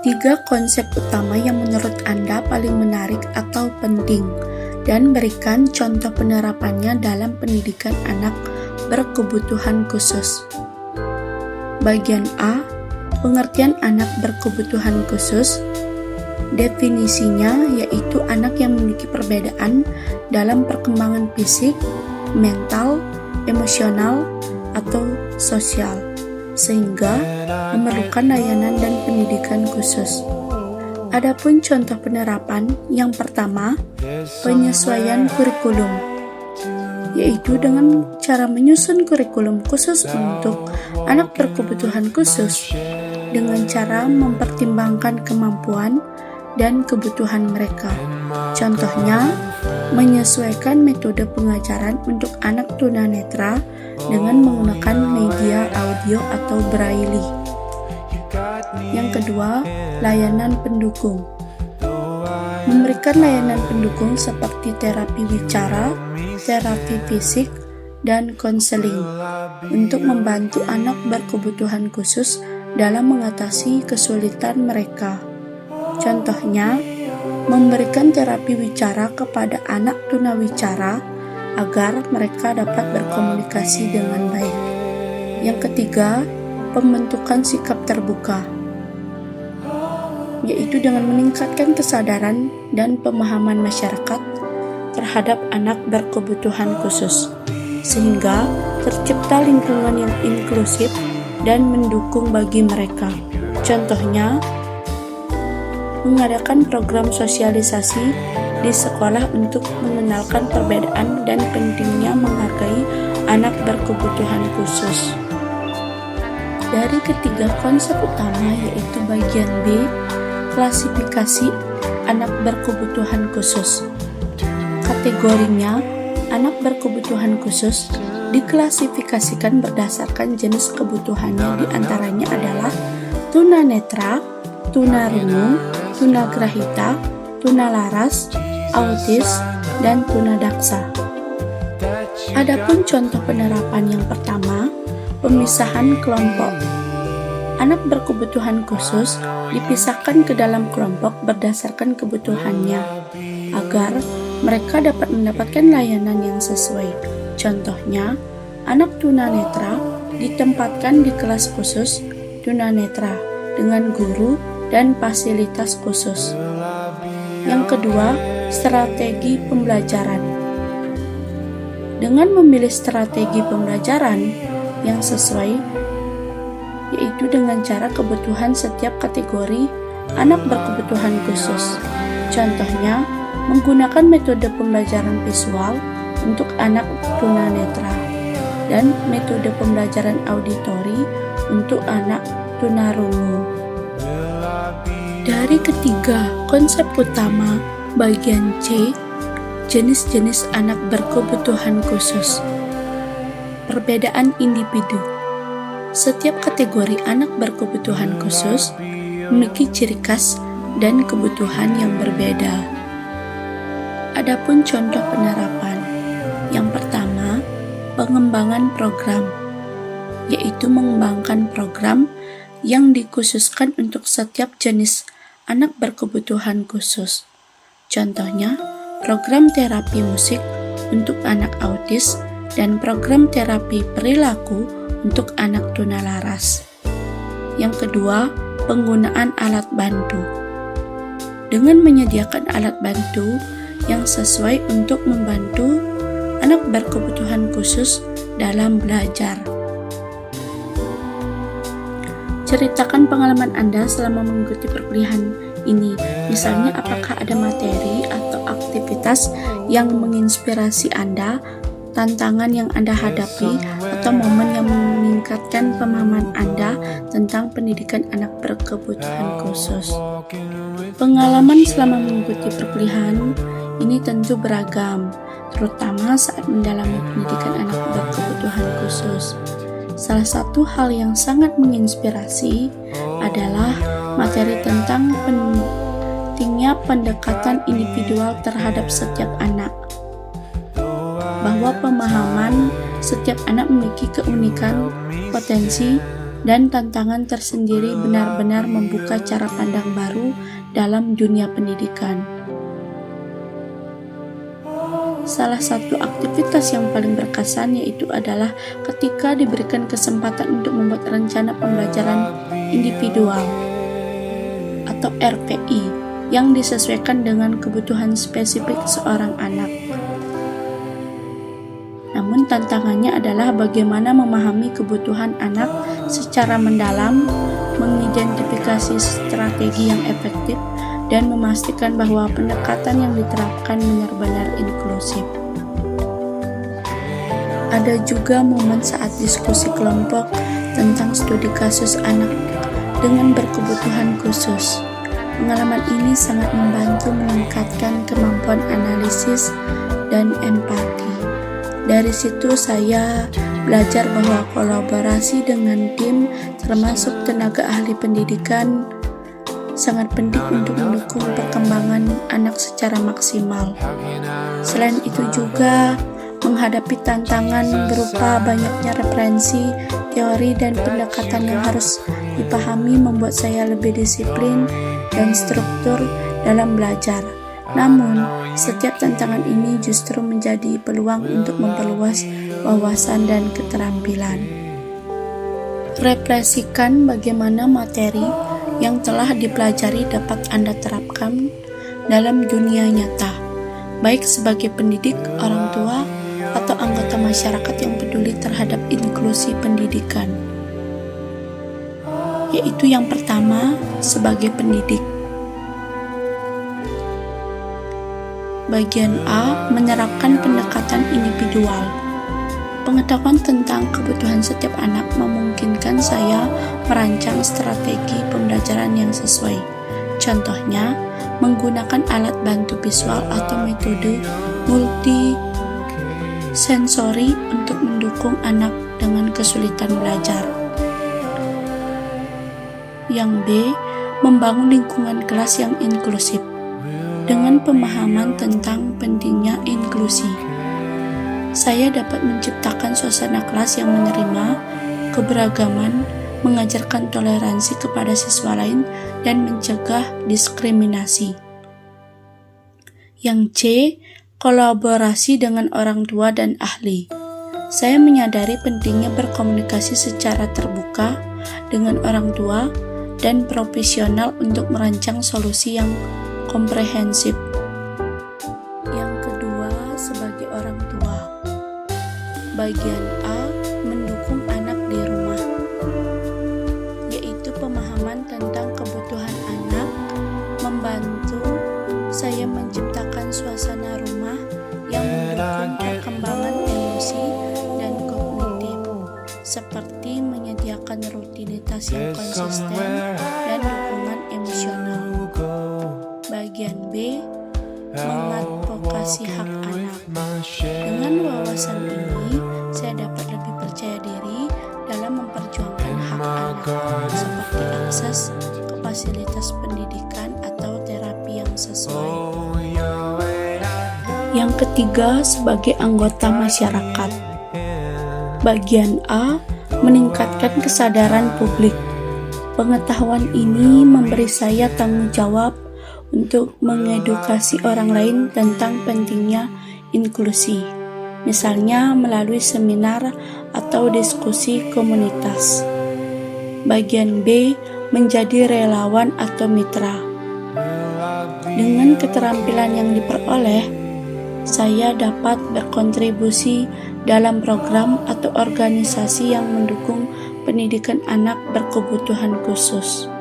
Tiga konsep utama yang menurut Anda paling menarik atau penting, dan berikan contoh penerapannya dalam pendidikan anak berkebutuhan khusus. Bagian A, pengertian anak berkebutuhan khusus. Definisinya yaitu anak yang memiliki perbedaan dalam perkembangan fisik, mental, emosional, atau sosial, sehingga memerlukan layanan dan pendidikan khusus. Adapun contoh penerapan, yang pertama, penyesuaian kurikulum, yaitu dengan cara menyusun kurikulum khusus untuk anak berkebutuhan khusus dengan cara mempertimbangkan kemampuan dan kebutuhan mereka. Contohnya, menyesuaikan metode pengajaran untuk anak tunanetra dengan menggunakan media audio atau braille. Yang kedua, layanan pendukung. Memberikan layanan pendukung seperti terapi wicara, terapi fisik, dan konseling untuk membantu anak berkebutuhan khusus dalam mengatasi kesulitan mereka. Contohnya, memberikan terapi wicara kepada anak tunawicara agar mereka dapat berkomunikasi dengan baik. Yang ketiga, pembentukan sikap terbuka, yaitu dengan meningkatkan kesadaran dan pemahaman masyarakat terhadap anak berkebutuhan khusus, sehingga tercipta lingkungan yang inklusif dan mendukung bagi mereka. Contohnya, mengadakan program sosialisasi di sekolah untuk mengenalkan perbedaan dan pentingnya menghargai anak berkebutuhan khusus. Dari ketiga konsep utama, yaitu bagian B, klasifikasi anak berkebutuhan khusus. Kategorinya, anak berkebutuhan khusus diklasifikasikan berdasarkan jenis kebutuhannya, diantaranya adalah tunanetra, tunarungu, tunagrahita, tunalaras, autis, dan tunadaksa. Adapun contoh penerapan yang pertama, pemisahan kelompok. Anak berkebutuhan khusus dipisahkan ke dalam kelompok berdasarkan kebutuhannya, agar mereka dapat mendapatkan layanan yang sesuai. Contohnya, anak tunanetra ditempatkan di kelas khusus tunanetra dengan guru dan fasilitas khusus. Yang kedua, strategi pembelajaran. Dengan memilih strategi pembelajaran yang sesuai, yaitu dengan cara kebutuhan setiap kategori anak berkebutuhan khusus. Contohnya, menggunakan metode pembelajaran visual untuk anak tunanetra dan metode pembelajaran auditori untuk anak tunarungu. Dari ketiga konsep utama, bagian C, jenis-jenis anak berkebutuhan khusus. Perbedaan individu. Setiap kategori anak berkebutuhan khusus memiliki ciri khas dan kebutuhan yang berbeda. Adapun contoh penerapan, yang pertama, pengembangan program, yaitu mengembangkan program yang dikhususkan untuk setiap jenis anak berkebutuhan khusus. Contohnya, program terapi musik untuk anak autis dan program terapi perilaku untuk anak tunalaras. Yang kedua, penggunaan alat bantu. Dengan menyediakan alat bantu yang sesuai untuk membantu anak berkebutuhan khusus dalam belajar. Ceritakan pengalaman Anda selama mengikuti perkuliahan ini. Misalnya, apakah ada materi atau aktivitas yang menginspirasi Anda, tantangan yang Anda hadapi, atau momen yang meningkatkan pemahaman Anda tentang pendidikan anak berkebutuhan khusus. Pengalaman selama mengikuti perkuliahan ini tentu beragam, terutama saat mendalami pendidikan anak berkebutuhan khusus. Salah satu hal yang sangat menginspirasi adalah materi tentang pentingnya pendekatan individual terhadap setiap anak. Bahwa pemahaman setiap anak memiliki keunikan, potensi, dan tantangan tersendiri benar-benar membuka cara pandang baru dalam dunia pendidikan. Salah satu aktivitas yang paling berkesan yaitu adalah ketika diberikan kesempatan untuk membuat rencana pembelajaran individual atau RPI yang disesuaikan dengan kebutuhan spesifik seorang anak. Namun tantangannya adalah bagaimana memahami kebutuhan anak secara mendalam, mengidentifikasi strategi yang efektif, dan memastikan bahwa pendekatan yang diterapkan benar-benar inklusif. Ada juga momen saat diskusi kelompok tentang studi kasus anak dengan berkebutuhan khusus. Pengalaman ini sangat membantu meningkatkan kemampuan analisis dan empati. Dari situ saya belajar bahwa kolaborasi dengan tim termasuk tenaga ahli pendidikan sangat penting untuk mendukung perkembangan anak secara maksimal. Selain itu juga menghadapi tantangan berupa banyaknya referensi, teori, dan pendekatan yang harus dipahami membuat saya lebih disiplin dan struktur dalam belajar. Namun, setiap tantangan ini justru menjadi peluang untuk memperluas wawasan dan keterampilan. Refleksikan bagaimana materi yang telah dipelajari dapat Anda terapkan dalam dunia nyata, baik sebagai pendidik, orang tua, atau anggota masyarakat yang peduli terhadap inklusi pendidikan. Yaitu yang pertama, sebagai pendidik. Bagian A, menerapkan pendekatan individual. Pengetahuan tentang kebutuhan setiap anak memungkinkan saya merancang strategi pembelajaran yang sesuai. Contohnya, menggunakan alat bantu visual atau metode multisensori untuk mendukung anak dengan kesulitan belajar. Yang B, membangun lingkungan kelas yang inklusif. Dengan pemahaman tentang pentingnya inklusi, saya dapat menciptakan suasana kelas yang menerima keberagaman, mengajarkan toleransi kepada siswa lain, dan mencegah diskriminasi. Yang C, kolaborasi dengan orang tua dan ahli. Saya menyadari pentingnya berkomunikasi secara terbuka dengan orang tua dan profesional untuk merancang solusi yang komprehensif. Yang kedua, sebagai orang tua. Bagian A, mendukung anak di rumah, yaitu pemahaman tentang kebutuhan anak, membantu saya menciptakan suasana rumah yang mendukung perkembangan emosi dan kognitif, seperti menyediakan rutinitas yang konsisten dan dukungan emosional. Bagian B, mengadvokasi hak anak. Dengan wawasan ini, saya dapat lebih percaya diri dalam memperjuangkan hak anak, seperti akses ke fasilitas pendidikan atau terapi yang sesuai. Yang ketiga, sebagai anggota masyarakat. Bagian A, meningkatkan kesadaran publik. Pengetahuan ini memberi saya tanggung jawab untuk mengedukasi orang lain tentang pentingnya inklusi, misalnya melalui seminar atau diskusi komunitas. Bagian B, menjadi relawan atau mitra. Dengan keterampilan yang diperoleh, saya dapat berkontribusi dalam program atau organisasi yang mendukung pendidikan anak berkebutuhan khusus.